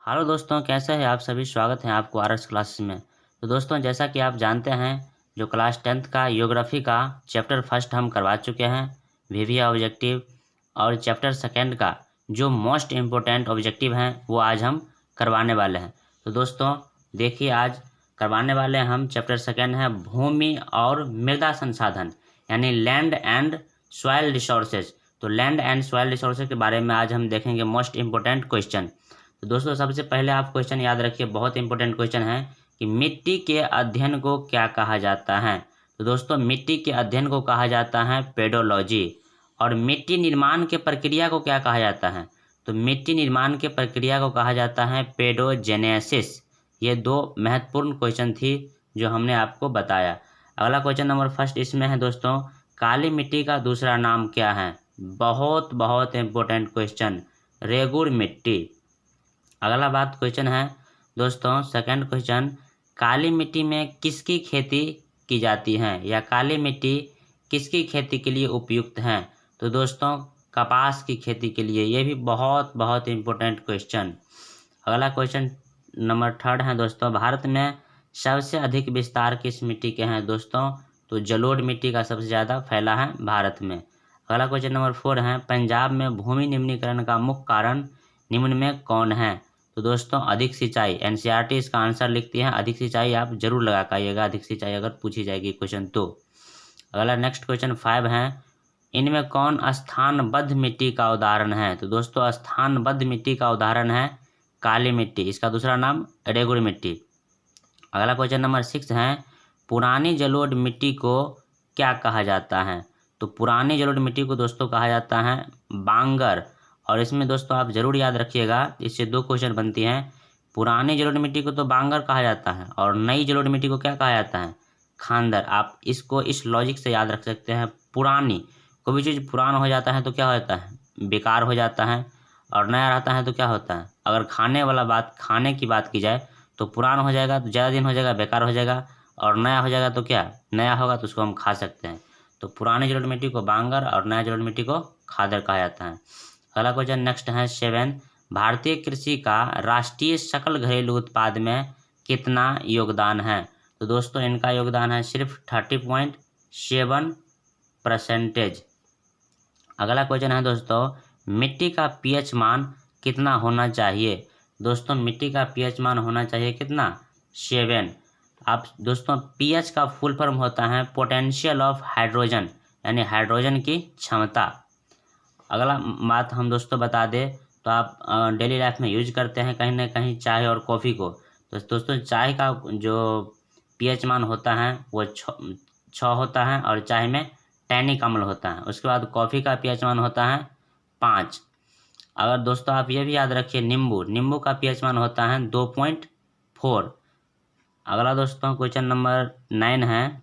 Hello दोस्तों, कैसे हैं आप सभी। स्वागत है आपको आरएस क्लासेस में। तो दोस्तों, जैसा कि आप जानते हैं, जो क्लास 10th का ज्योग्राफी का चैप्टर फर्स्ट हम करवा चुके हैं, वीवी ऑब्जेक्टिव, और चैप्टर सेकंड का जो मोस्ट इम्पोर्टेंट ऑब्जेक्टिव हैं वो आज हम करवाने वाले हैं। तो दोस्तों देखिए, आज करवाने वाले हैं हम चैप्टर सेकंड है भूमि और मृदा संसाधन, यानी लैंड एंड सॉइल रिसोर्सेज। तो लैंड एंड सॉइल रिसोर्सेज के बारे में आज हम देखेंगे मोस्ट इम्पोर्टेंट क्वेश्चन। तो दोस्तों सबसे पहले आप क्वेश्चन याद रखिए, बहुत इंपॉर्टेंट क्वेश्चन है कि मिट्टी के अध्ययन को क्या कहा जाता है। तो दोस्तों मिट्टी के अध्ययन को कहा जाता है पेडोलॉजी। और मिट्टी निर्माण के प्रक्रिया को क्या कहा जाता है, तो मिट्टी निर्माण के प्रक्रिया को कहा जाता है पेडोजेनेसिस। ये दो महत्वपूर्ण क्वेश्चन थी जो हमने आपको बताया। अगला क्वेश्चन नंबर फर्स्ट इसमें है दोस्तों, काली मिट्टी का दूसरा नाम क्या है। बहुत बहुत इम्पोर्टेंट क्वेश्चन, रेगुड़ मिट्टी। अगला बात क्वेश्चन है दोस्तों सेकंड क्वेश्चन, काली मिट्टी में किसकी खेती की जाती है, या काली मिट्टी किसकी खेती के लिए उपयुक्त है। तो दोस्तों कपास की खेती के लिए। ये भी बहुत बहुत इम्पोर्टेंट क्वेश्चन। अगला क्वेश्चन नंबर थर्ड है दोस्तों, भारत में सबसे अधिक विस्तार किस मिट्टी के हैं दोस्तों। तो जलोढ़ मिट्टी का सबसे ज़्यादा फैला है भारत में। अगला क्वेश्चन नंबर 4 है, पंजाब में भूमि निम्नीकरण का मुख्य कारण निम्न में कौन है। तो दोस्तों अधिक सिंचाई, एनसीईआरटी इसका आंसर लिखती है। अधिक सिंचाई आप जरूर लगा पाइएगा, अधिक सिंचाई अगर पूछी जाएगी क्वेश्चन तो। अगला नेक्स्ट क्वेश्चन 5 है, इनमें कौन स्थानबद्ध मिट्टी का उदाहरण है। तो दोस्तों स्थानबद्ध मिट्टी का उदाहरण है काली मिट्टी, इसका दूसरा नाम रेगुड़ मिट्टी। अगला क्वेश्चन नंबर 6 है, पुरानी जलोढ़ मिट्टी को क्या कहा जाता है। तो पुरानी जलोढ़ मिट्टी को दोस्तों कहा जाता है बांगर। और इसमें दोस्तों आप जरूर याद रखिएगा, इससे दो क्वेश्चन बनती हैं। पुरानी जलोढ़ मिट्टी को तो बांगर कहा जाता है, और नई जलोढ़ मिट्टी को क्या कहा जाता है, खांदर। आप इसको इस लॉजिक से याद रख सकते हैं। पुरानी, कोई भी चीज़ पुराना हो जाता है तो क्या होता है, बेकार हो जाता है। और नया रहता है तो क्या होता है, अगर खाने की बात की जाए तो पुराना हो जाएगा तो ज़्यादा दिन हो जाएगा, बेकार हो जाएगा। और नया हो जाएगा तो क्या, नया होगा तो उसको हम खा सकते हैं। तो पुरानी जलोढ़ मिट्टी को बांगर और नया जलोढ़ मिट्टी को खादर कहा जाता है। अगला क्वेश्चन नेक्स्ट है 7, भारतीय कृषि का राष्ट्रीय सकल घरेलू उत्पाद में कितना योगदान है। तो दोस्तों इनका योगदान है सिर्फ 30.7%। अगला क्वेश्चन है दोस्तों, मिट्टी का पीएच मान कितना होना चाहिए। दोस्तों मिट्टी का पीएच मान होना चाहिए कितना, 7। आप दोस्तों पीएच का फुल फॉर्म होता है पोटेंशियल ऑफ हाइड्रोजन, यानी हाइड्रोजन की क्षमता। अगला बात हम दोस्तों बता दें, तो आप डेली लाइफ में यूज करते हैं कहीं ना कहीं चाय और कॉफ़ी को। तो दोस्तों चाय का जो पीएच मान होता है वो 6 होता है, और चाय में टैनिक अम्ल होता है। उसके बाद कॉफ़ी का पीएच मान होता है 5। अगर दोस्तों आप ये भी याद रखिए, नींबू का पीएच मान होता है 2.4। अगला दोस्तों क्वेश्चन नंबर 9 है,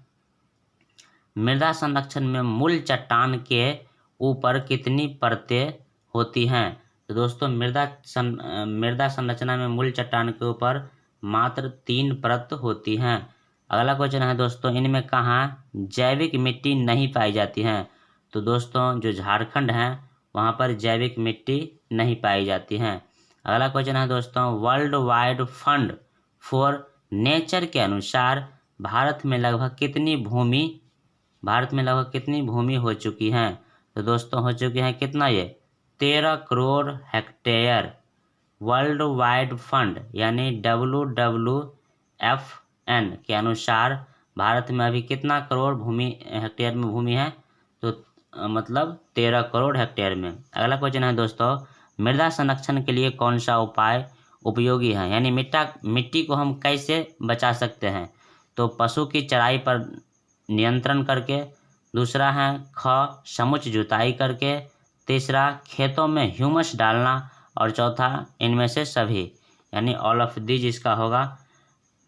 मृदा संरक्षण में मूल चट्टान के ऊपर कितनी परतें होती हैं। तो दोस्तों मृदा संरचना में मूल चट्टान के ऊपर मात्र 3 परत होती हैं। अगला क्वेश्चन है दोस्तों, इनमें कहाँ जैविक मिट्टी नहीं पाई जाती है। तो दोस्तों जो झारखंड है वहाँ पर जैविक मिट्टी नहीं पाई जाती है। अगला क्वेश्चन है दोस्तों, world wide fund for nature के अनुसार भारत में लगभग कितनी भूमि हो चुकी है। तो दोस्तों हो चुकी है कितना, ये 13 crore hectare. World wide fund यानी WWFN के अनुसार भारत में अभी कितना करोड़ हेक्टेयर में भूमि है, तो मतलब 13 करोड़ हेक्टेयर में। अगला क्वेश्चन है दोस्तों, मृदा संरक्षण के लिए कौन सा उपाय उपयोगी है, यानी मिट्टी को हम कैसे बचा सकते हैं। तो पशु की चराई पर नियंत्रण करके, दूसरा है समुच जुताई करके, तीसरा खेतों में ह्यूमस डालना, और चौथा इनमें से सभी, यानी ऑल ऑफ दीज इसका होगा।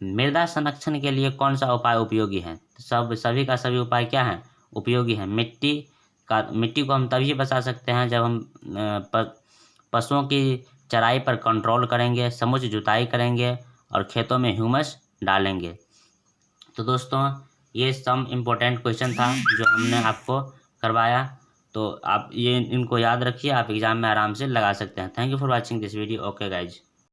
मृदा संरक्षण के लिए कौन सा उपाय उपयोगी है, सभी का सभी उपाय क्या है, उपयोगी है। मिट्टी को हम तभी बचा सकते हैं जब हम पशुओं की चराई पर कंट्रोल करेंगे, समुच जुताई करेंगे, और खेतों में ह्यूमस डालेंगे। तो दोस्तों ये सम इम्पोर्टेंट क्वेश्चन था जो हमने आपको करवाया। तो आप ये इनको याद रखिए, आप एग्जाम में आराम से लगा सकते हैं। Thank you for watching this video. Okay guys.